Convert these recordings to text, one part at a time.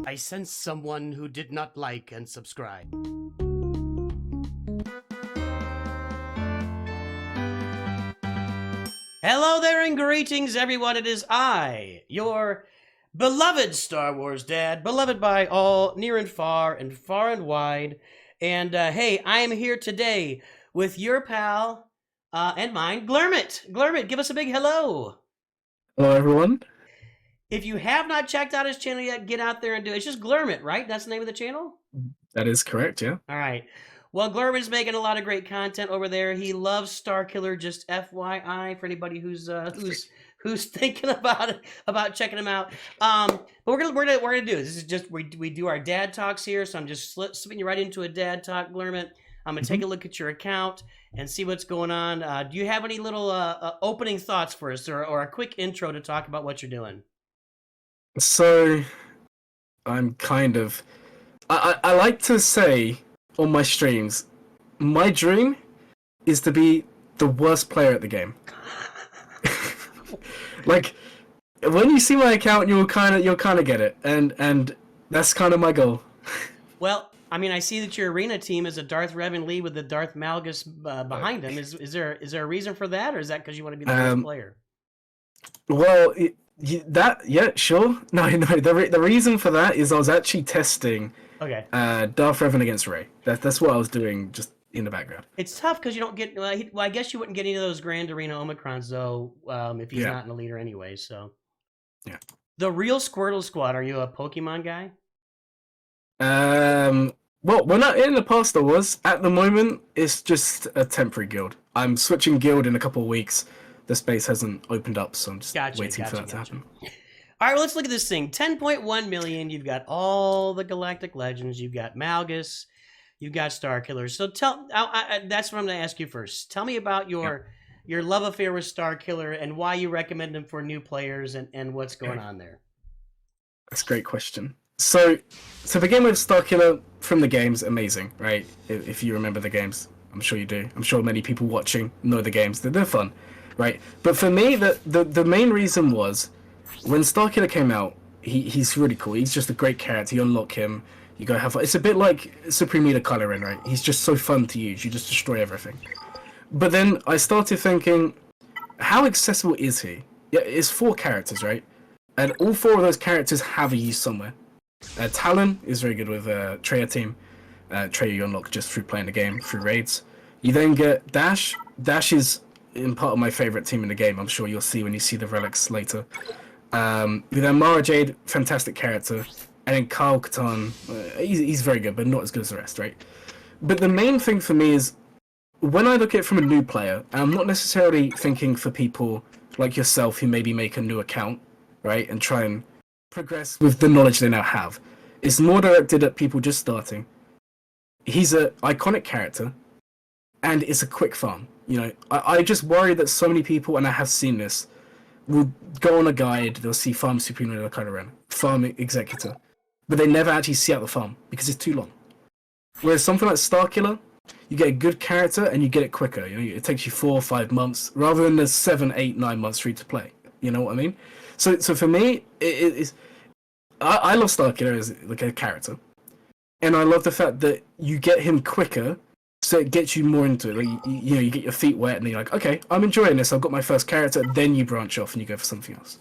I sense someone who did not like and subscribe. Hello there and greetings, everyone. It is I, your beloved Star Wars dad, beloved by all near and far and wide. And hey, I am here today with your pal and mine, Glurmit. Glurmit, give us a big hello. Hello, everyone. If you have not checked out his channel yet, get out there and do it. It's just Glurmit, right? That's the name of the channel? That is correct, yeah. All right. Well, Glurmit's making a lot of great content over there. He loves Starkiller. Just FYI for anybody who's thinking about checking him out. But we're gonna do this. This is just we do our dad talks here. So I'm just slipping you right into a dad talk, Glurmit. I'm gonna take a look at your account and see what's going on. Do you have any little opening thoughts for us, or a quick intro to talk about what you're doing? So, I'm kind of... I like to say on my streams, my dream is to be the worst player at the game. Like, when you see my account, you'll kind of get it, and that's kind of my goal. Well, I mean, I see that your arena team is a Darth Revan lead with the Darth Malgus behind him. Is there a reason for that, or is that because you want to be the best player? Well, yeah, sure. No. The reason for that is I was actually testing. Okay. Darth Revan against Rey. That's what I was doing just in the background. It's tough because you don't get. Well, I guess you wouldn't get any of those Grand Arena Omicrons though, if he's not in the leader anyway. So. Yeah. The real Squirtle Squad. Are you a Pokemon guy? Well, when in the past I was. At the moment, it's just a temporary guild. I'm switching guild in a couple of weeks. The space hasn't opened up, so I'm just waiting for that to happen. All right, well, let's look at this thing. 10.1 million. You've got all the Galactic Legends. You've got Malgus. You've got Starkiller. So that's what I'm going to ask you first. Tell me about your love affair with Starkiller and why you recommend him for new players and what's going on there. That's a great question. So to begin with, Starkiller from the games, amazing, right? If you remember the games, I'm sure you do. I'm sure many people watching know the games. They're fun, right? But for me, the main reason was when Starkiller came out, he's really cool. He's just a great character. You unlock him, you go have fun. It's a bit like Supreme Leader Kylo Ren, right? He's just so fun to use. You just destroy everything. But then I started thinking, how accessible is he? Yeah, it's 4 characters, right? And all 4 of those characters have a use somewhere. Talon is very good with Traya team. Traya you unlock just through playing the game, through raids. You then get Dash. Dash is in part of my favorite team in the game. I'm sure you'll see when you see the relics later. Then Mara Jade, fantastic character. And then Kyle Katarn, he's very good, but not as good as the rest, right? But the main thing for me is, when I look at it from a new player, and I'm not necessarily thinking for people like yourself who maybe make a new account, right, and try and progress with the knowledge they now have. It's more directed at people just starting. He's an iconic character, and it's a quick farm. You know, I just worry that so many people, and I have seen this, will go on a guide, they'll see Farm Supreme Leader Kylo Ren, Farm Executor, but they never actually see out the farm, because it's too long. Whereas something like Starkiller, you get a good character, and you get it quicker. You know, it takes you 4 or 5 months, rather than the 7, 8, 9 months for you to play. You know what I mean? So for me, I love Starkiller as like a character, and I love the fact that you get him quicker, so it gets you more into it. Like, you know, you get your feet wet, and then you're like, okay, I'm enjoying this. I've got my first character. Then you branch off and you go for something else.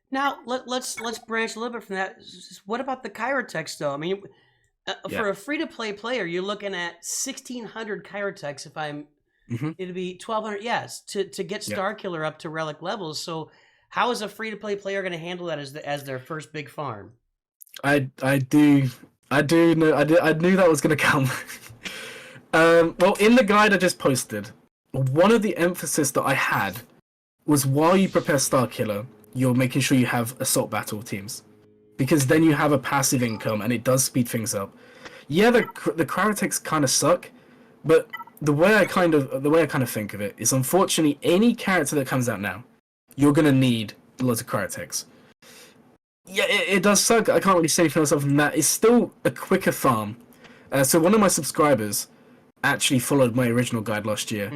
Now let's branch a little bit from that. What about the Kyrotex though? I mean, for a free to play player, you're looking at 1,600 Kyrotex. If I'm, it'd be 1,200. Yes, to get Starkiller up to relic levels. So. How is a free-to-play player going to handle that as their first big farm? I do know. I knew that was going to come. Well, in the guide I just posted, one of the emphasis that I had was while you prepare Starkiller, you're making sure you have assault battle teams, because then you have a passive income and it does speed things up. Yeah, the Kyrotex kind of suck, but the way I kind of think of it is, unfortunately, any character that comes out now, you're going to need lots of Kyrotex. Yeah, it does suck. I can't really say anything else other than that. It's still a quicker farm. So one of my subscribers actually followed my original guide last year.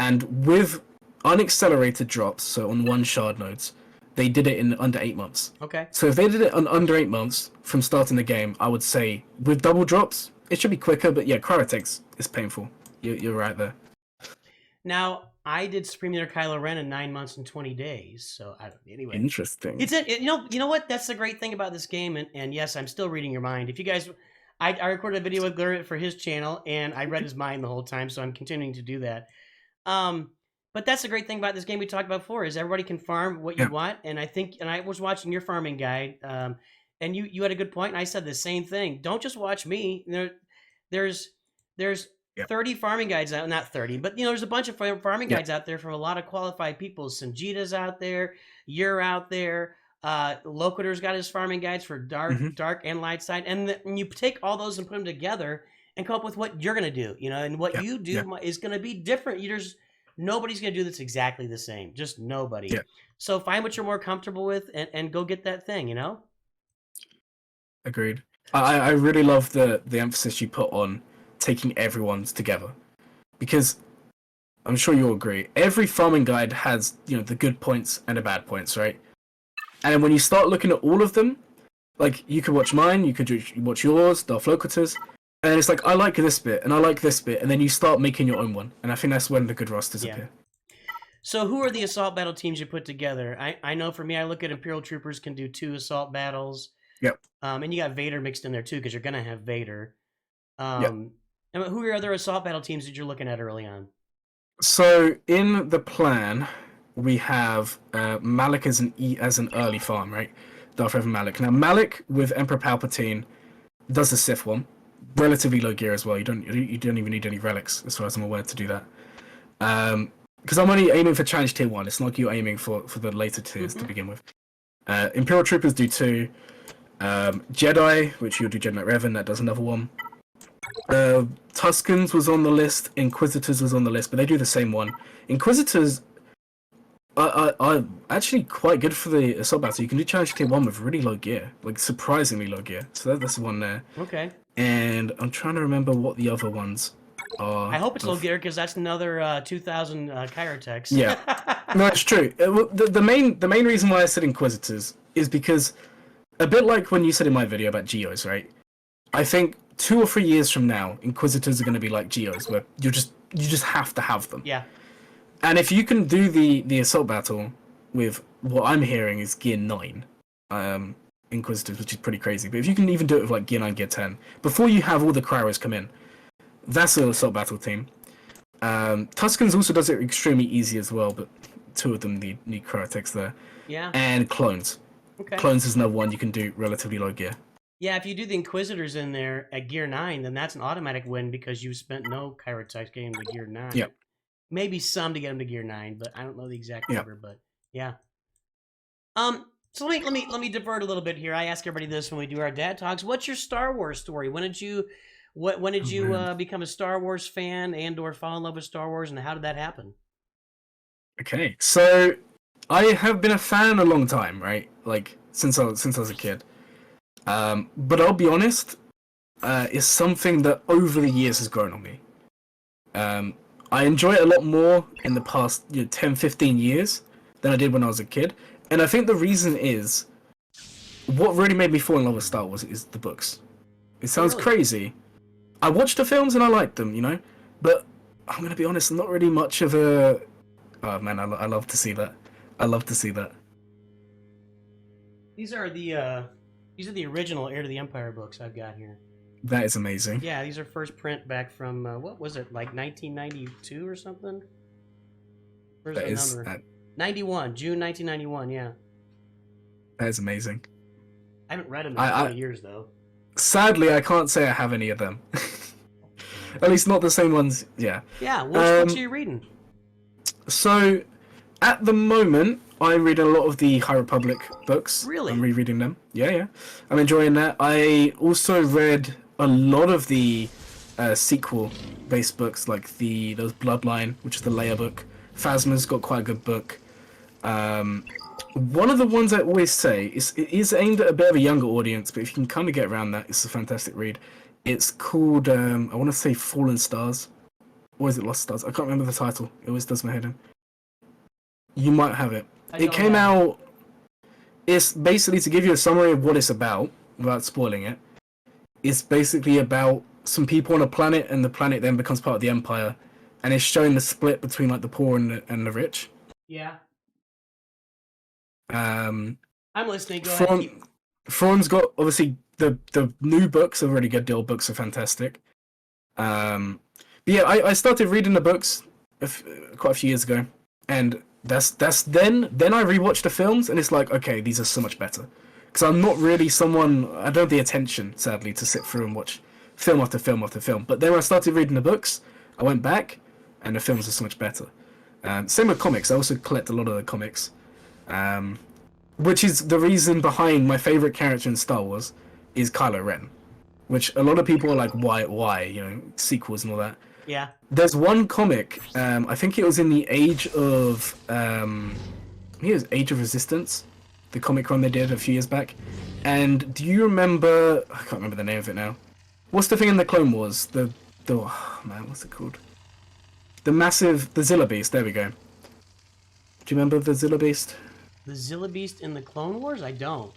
And with unaccelerated drops, so on 1 shard nodes, they did it in under 8 months. Okay. So if they did it in under 8 months from starting the game, I would say with double drops, it should be quicker. But yeah, cryo is painful. You're right there. Now, I did Supreme Leader Kylo Ren in 9 months and 20 days. So anyway, Interesting. You know what? That's the great thing about this game. And yes, I'm still reading your mind. If you guys, I recorded a video with Glurmit for his channel, and I read his mind the whole time. So I'm continuing to do that. But that's the great thing about this game we talked about before is everybody can farm what you want. And I was watching your farming guide, and you had a good point. And I said the same thing. Don't just watch me. There's 30 farming guides out, not 30, but there's a bunch of farming guides out there from a lot of qualified people. Sanjita's out there, you're out there. Locator's got his farming guides for dark and light side, and you take all those and put them together and come up with what you're gonna do. And what you do is gonna be different. Nobody's gonna do this exactly the same. Just nobody. Yeah. So find what you're more comfortable with and go get that thing. Agreed. I really love the emphasis you put on taking everyone's together, because I'm sure you'll agree, every farming guide has the good points and the bad points, right? And when you start looking at all of them, like you could watch mine, you could watch yours, Darth Locator's, and it's like I like this bit and I like this bit, and then you start making your own one, and I think that's when the good rosters appear. So who are the assault battle teams you put together? I know for me, I look at Imperial Troopers can do 2 assault battles. Yep. And you got Vader mixed in there too, because you're gonna have Vader. And who are your other assault battle teams that you're looking at early on? So in the plan, we have Malik as an early farm, right? Darth Revan Malik. Now Malik with Emperor Palpatine does the Sith one, relatively low gear as well. You don't even need any relics, as far as I'm aware, to do that. Because I'm only aiming for Challenge Tier 1. It's not like you're aiming for the later tiers to begin with. Imperial Troopers do 2. Jedi, which you'll do Jedi Knight Revan, that does another one. Tuscans was on the list, Inquisitors was on the list, but they do the same one. Inquisitors are actually quite good for the assault battle. You can do Challenge Tier 1 with really low gear, like surprisingly low gear. So that's one there. Okay. And I'm trying to remember what the other ones are. I hope it's low gear, because that's another 2,000 Kyrotex. Yeah. No, it's true. The main reason why I said Inquisitors is because, a bit like when you said in my video about Geos, right? I think 2 or 3 years from now, Inquisitors are going to be like Geos, where you just have to have them. Yeah. And if you can do the assault battle with what I'm hearing is Gear 9, Inquisitors, which is pretty crazy, but if you can even do it with like Gear 9, Gear 10, before you have all the cryos come in, that's an assault battle team. Tuscans also does it extremely easy as well, but 2 of them need cryotex there. Yeah. And clones. Okay. Clones is another one you can do relatively low gear. Yeah, if you do the Inquisitors in there at Gear 9, then that's an automatic win because you spent no Kyrotex getting them to Gear 9. Yeah. Maybe some to get them to Gear 9, but I don't know the exact number, but yeah. So let me divert a little bit here. I ask everybody this when we do our dad talks. What's your Star Wars story? When did you become a Star Wars fan and or fall in love with Star Wars, and how did that happen? Okay, so I have been a fan a long time, right? Like since I was a kid. But I'll be honest, it's something that over the years has grown on me. I enjoy it a lot more in the past 10, 15 years than I did when I was a kid. And I think the reason is, what really made me fall in love with Star Wars is the books. It sounds crazy. I watched the films and I liked them, but I'm going to be honest, I'm not really much of a... Oh man, I love to see that. I love to see that. These are the original Heir to the Empire books I've got here. That is amazing. Yeah, these are first print back from, what was it, like 1992 or something? Where's the number? 91, June 1991, yeah. That is amazing. I haven't read them in 20 years, though. Sadly, I can't say I have any of them. At least not the same ones, yeah. Yeah, which books are you reading? So, at the moment, I read a lot of the High Republic books. Really? I'm rereading them. Yeah. I'm enjoying that. I also read a lot of the sequel-based books, like those Bloodline, which is the Leia book. Phasma's got quite a good book. One of the ones I always say it is aimed at a bit of a younger audience, but if you can kind of get around that, it's a fantastic read. It's called, I want to say Fallen Stars. Or is it Lost Stars? I can't remember the title. It always does my head in. You might have it. It came out it's basically, to give you a summary of what it's about, without spoiling it, it's basically about some people on a planet, and the planet then becomes part of the Empire, and it's showing the split between like the poor and the rich. Yeah. Um, I'm listening. Go ahead. Thrawn's got, obviously, the new books are really good. The old books are fantastic. But yeah, I started reading the books quite a few years ago, and that's then I rewatched the films, and it's like, okay, these are so much better. Because I'm not really someone, I don't have the attention, sadly, to sit through and watch film after film after film. But then when I started reading the books, I went back, and the films are so much better. Same with comics. I also collect a lot of the comics. Which is the reason behind my favorite character in Star Wars is Kylo Ren, which a lot of people are like, why, you know, sequels and all that. Yeah. There's one comic, I think it was in the Age of, I think it was Age of Resistance, the comic run they did a few years back. And do you remember, I can't remember the name of it now. What's the thing in the Clone Wars? Oh man, what's it called? The Zilla Beast, there we go. Do you remember the Zilla Beast? The Zilla Beast in the Clone Wars? I don't.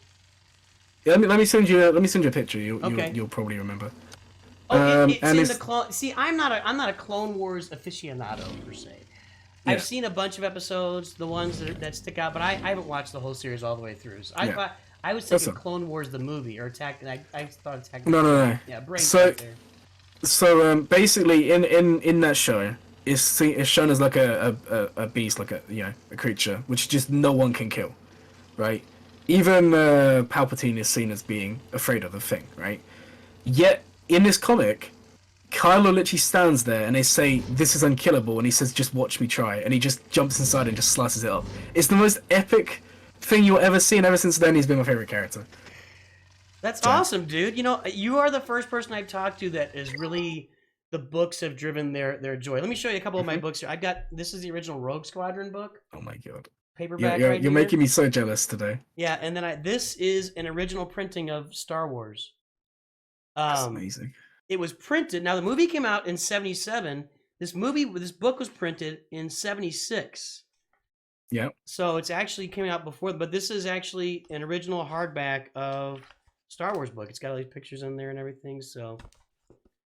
Yeah, let me send you a picture. Okay. You'll probably remember. Oh, it's in the Clone. See, I'm not a Clone Wars aficionado per se. Yeah. I've seen a bunch of episodes, the ones that stick out, but I haven't watched the whole series all the way through. So I was thinking Clone Wars the movie or Attack, and I thought Attack. No. Yeah, brain so there. so basically in that show, it's shown as like a beast, like a creature which just no one can kill, right? Even Palpatine is seen as being afraid of the thing, right? Yet in this comic, Kylo literally stands there and they say this is unkillable, and he says, "Just watch me try," and he just jumps inside and just slices it up. It's the most epic thing you'll ever see, and ever since then he's been my favorite character. That's awesome, dude. You know, you are the first person I've talked to that is really. The books have driven their joy. Let me show you a couple of my books here. This is the original Rogue Squadron book. Oh my god. Paperback You're making me so jealous today. Yeah, and then this is an original printing of Star Wars. That's amazing. It was printed. Now the movie came out in 1977. This book was printed in 1976. Yeah. So it's actually came out before, but this is actually an original hardback of Star Wars book. It's got all these pictures in there and everything, so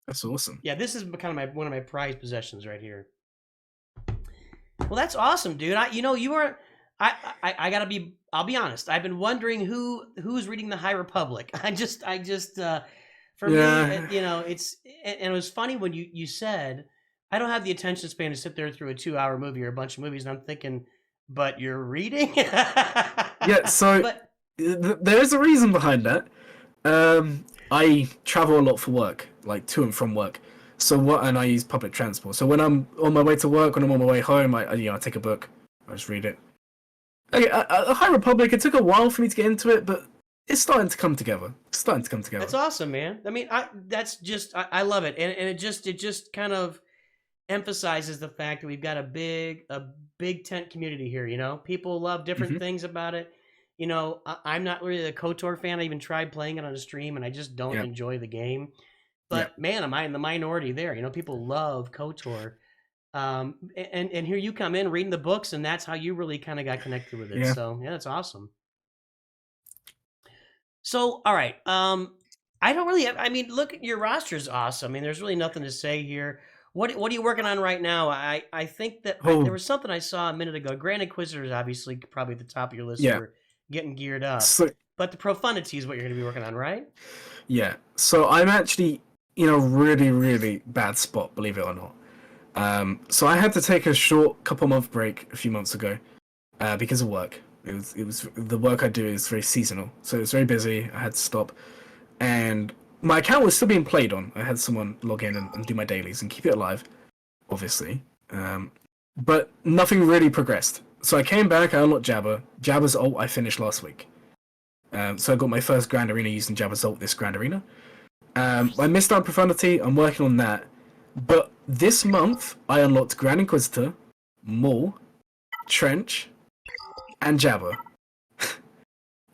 that's awesome. Yeah, this is kind of one of my prized possessions right here. Well, that's awesome, dude. I'll be honest. I've been wondering who's reading the High Republic. For me, and it was funny when you said, I don't have the attention span to sit there through a 2-hour movie or a bunch of movies, and I'm thinking, but you're reading? Yeah, so there is a reason behind that. I travel a lot for work, like to and from work. And I use public transport. So when I'm on my way to work, when I'm on my way home, I take a book, I just read it. High Republic, it took a while for me to get into it, but it's starting to come together. That's awesome, man. I mean, I love it, and it just kind of emphasizes the fact that we've got a big tent community here. You know, people love different things about it. You know, I'm not really a KOTOR fan. I even tried playing it on a stream, and I just don't enjoy the game. But man, am I in the minority there? You know, people love KOTOR. And here you come in reading the books, and that's how you really kind of got connected with it. Yeah. So yeah, that's awesome. So all right, I don't really I mean, look, your roster is awesome. I mean, there's really nothing to say here. What are you working on right now? I think that there was something I saw a minute ago. Grand Inquisitor is obviously probably at the top of your list for getting geared up. But the Profundity is what you're going to be working on, right? Yeah. So I'm actually in a really, really bad spot, believe it or not. So I had to take a short couple-month break a few months ago because of work. It was the work I do is very seasonal, so it was very busy. I had to stop, and my account was still being played on. I had someone log in and do my dailies and keep it alive, obviously. But nothing really progressed. So I came back, I unlocked Jabba. Jabba's ult I finished last week. So I got my first Grand Arena using Jabba's ult this Grand Arena. I missed out Profundity, I'm working on that. But this month, I unlocked Grand Inquisitor, Maul, Trench, and Jabba.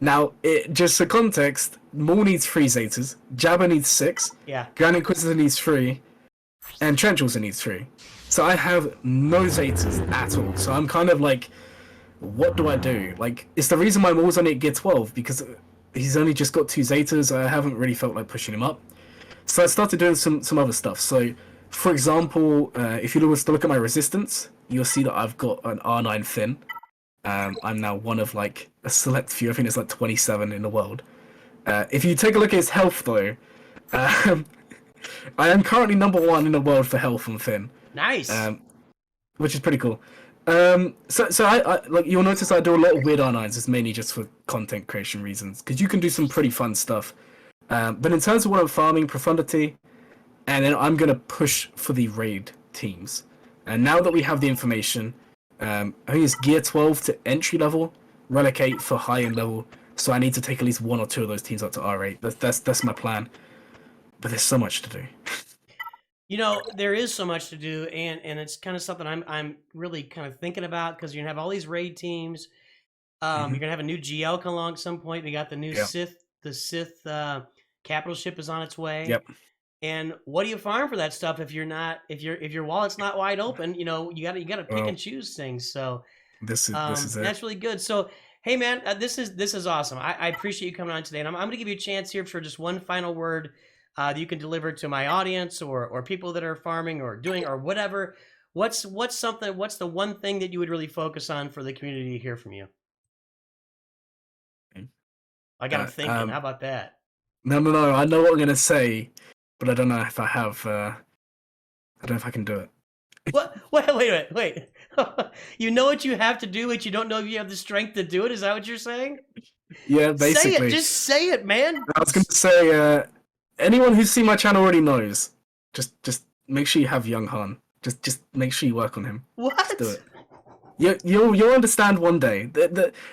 Now, just for context, Maul needs 3 Zetas, Jabba needs 6, Grand Inquisitor needs 3, and Trench also needs 3. So I have no Zetas at all. So I'm kind of like, what do I do? Like, it's the reason why I'm always only at gear 12, because he's only just got 2 Zetas. I haven't really felt like pushing him up. So I started doing some other stuff. So, for example, if you was to look at my resistance, you'll see that I've got an R9 Finn. I'm now one of like a select few. I think it's like 27 in the world. If you take a look at his health, though, I am currently #1 in the world for health on Finn. Nice. Which is pretty cool. So I like, you'll notice I do a lot of weird R9s. It's mainly just for content creation reasons, because you can do some pretty fun stuff. But in terms of what I'm farming, profundity, and then I'm gonna push for the raid teams. And now that we have the information, I think it's gear 12 to entry level, relegate for high end level. So I need to take at least 1 or 2 of those teams up to R8. That's my plan. But there's so much to do. You know, there is so much to do, and it's kind of something I'm really kind of thinking about, because you're gonna have all these raid teams. You're gonna have a new GL come along at some point. We got the new Sith. The Sith capital ship is on its way. Yep. And what do you farm for that stuff if you're not if your wallet's not wide open? You know, you gotta pick and choose things. So this is it. That's really good. So hey man, this is awesome. I appreciate you coming on today, and I'm gonna give you a chance here for just one final word that you can deliver to my audience or people that are farming or doing or whatever. What's the one thing that you would really focus on for the community to hear from you? I got them thinking. How about that? No. I know what I'm gonna say, but I don't know if I have. I don't know if I can do it. What? Wait. You know what you have to do, but you don't know if you have the strength to do it. Is that what you're saying? Yeah, basically. Say it. Just say it, man. I was gonna say, anyone who's seen my channel already knows. Just make sure you have young Han. Just make sure you work on him. What? Just do it. You'll understand one day.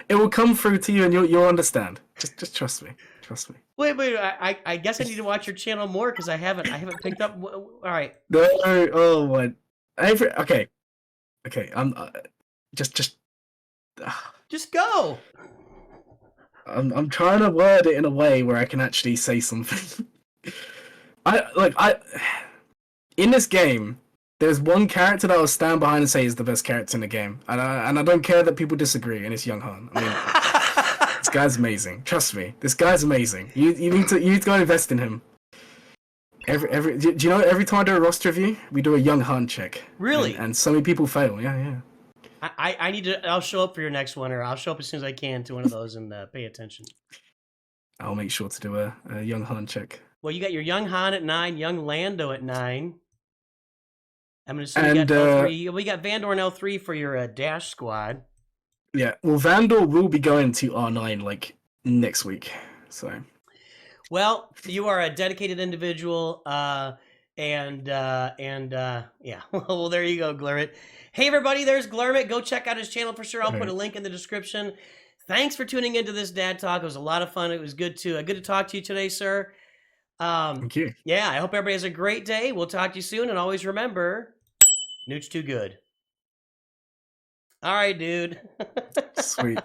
It will come through to you, and you'll understand. Just trust me. Trust me. Wait. I guess I need to watch your channel more, because I haven't picked up. All right. No. Oh my. Okay. I'm just go. I'm trying to word it in a way where I can actually say something. In this game, there's one character that I'll stand behind and say is the best character in the game, and I don't care that people disagree, and it's Young Han. I mean, this guy's amazing. Trust me, this guy's amazing. You need to go invest in him. Do you know, every time I do a roster review, we do a Young Han check. Really? And so many people fail. Yeah. I need to. I'll show up for your next one, or I'll show up as soon as I can to one of those and pay attention. I'll make sure to do a Young Han check. Well, you got your Young Han at 9, Young Lando at 9. I'm gonna assume you got L3. We got Vandor and L3 for your Dash squad. Yeah. Well, Vandor will be going to R9 like next week. So. Well, you are a dedicated individual, yeah. Well, there you go, Glurmit. Hey, everybody, there's Glurmit. Go check out his channel for sure. I'll put a link in the description. Thanks for tuning into this Dad Talk. It was a lot of fun. It was good to talk to you today, sir. Thank you. Yeah, I hope everybody has a great day. We'll talk to you soon, and always remember, Newt's too good. All right, dude. Sweet.